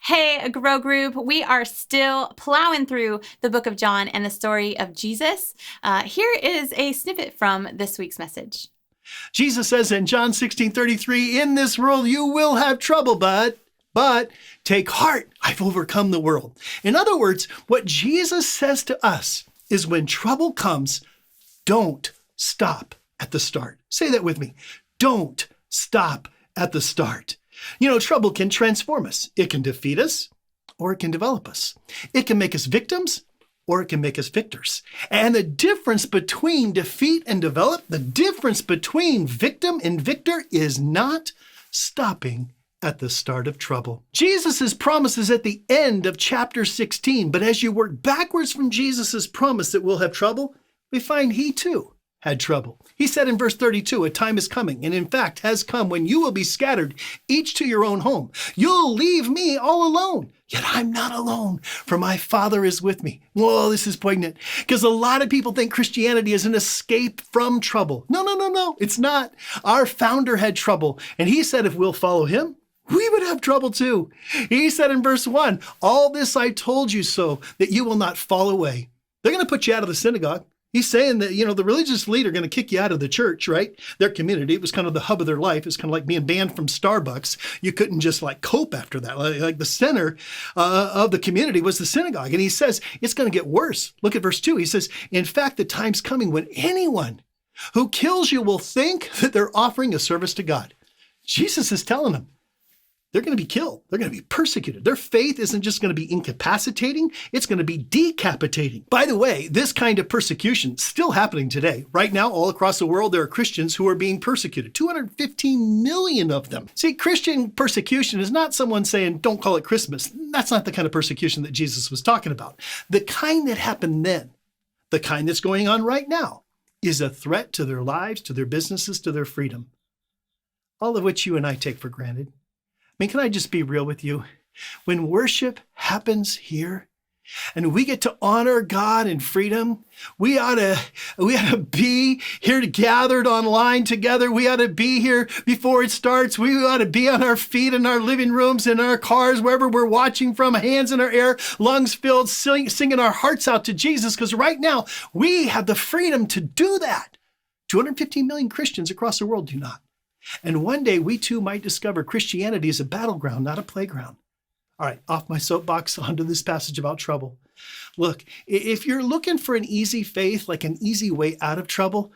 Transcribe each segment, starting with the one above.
Hey, Grow Group, we are still plowing through the book of John and the story of Jesus. Here is a snippet from this week's message. Jesus says in John 16:33, in this world you will have trouble, but take heart, I've overcome the world. In other words, what Jesus says to us is when trouble comes, don't stop at the start. Say that with me. Don't stop at the start. You know, trouble can transform us. It can defeat us, or it can develop us. It can make us victims, or it can make us victors. And the difference between defeat and develop, the difference between victim and victor is not stopping at the start of trouble. Jesus' promise is at the end of chapter 16, but as you work backwards from Jesus' promise that we'll have trouble, we find he too had trouble. He said in verse 32, a time is coming, and in fact has come, when you will be scattered, each to your own home. You'll leave me all alone. Yet I'm not alone, for my Father is with me. Whoa, this is poignant, because a lot of people think Christianity is an escape from trouble. No, it's not. Our founder had trouble, and he said if we'll follow him, we would have trouble too. He said in verse 1, all this I told you so that you will not fall away. They're going to put you out of the synagogue. He's saying that, the religious leader going to kick you out of the church, right? Their community, it was kind of the hub of their life. It's kind of like being banned from Starbucks. You couldn't just cope after that. Like the center of the community was the synagogue. And he says, it's going to get worse. Look at verse 2. He says, in fact, the time's coming when anyone who kills you will think that they're offering a service to God. Jesus is telling them, they're going to be killed. They're going to be persecuted. Their faith isn't just going to be incapacitating. It's going to be decapitating. By the way, this kind of persecution is still happening today. Right now, all across the world, there are Christians who are being persecuted. 215 million of them. See, Christian persecution is not someone saying, don't call it Christmas. That's not the kind of persecution that Jesus was talking about. The kind that happened then, the kind that's going on right now, is a threat to their lives, to their businesses, to their freedom. All of which you and I take for granted. Can I just be real with you? When worship happens here and we get to honor God in freedom, we ought to be here gathered online together. We ought to be here before it starts. We ought to be on our feet in our living rooms, in our cars, wherever we're watching from, hands in our air, lungs filled, singing our hearts out to Jesus, because right now we have the freedom to do that. 215 million Christians across the world do not. And one day we too might discover Christianity is a battleground, not a playground. All right, off my soapbox, onto this passage about trouble. Look, if you're looking for an easy faith, like an easy way out of trouble,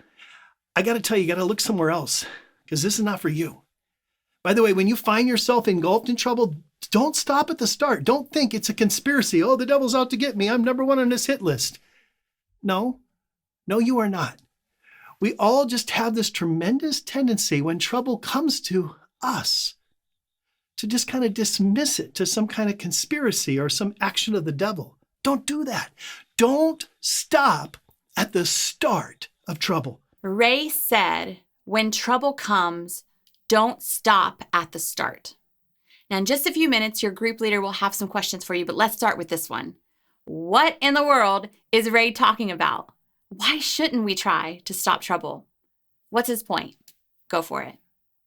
I got to tell you, you got to look somewhere else, because this is not for you. By the way, when you find yourself engulfed in trouble, don't stop at the start. Don't think it's a conspiracy. Oh, the devil's out to get me. I'm number one on his hit list. No, you are not. We all just have this tremendous tendency when trouble comes to us to just kind of dismiss it to some kind of conspiracy or some action of the devil. Don't do that. Don't stop at the start of trouble. Ray said, when trouble comes, don't stop at the start. Now, in just a few minutes, your group leader will have some questions for you, but let's start with this one. What in the world is Ray talking about? Why shouldn't we try to stop trouble? What's his point? Go for it.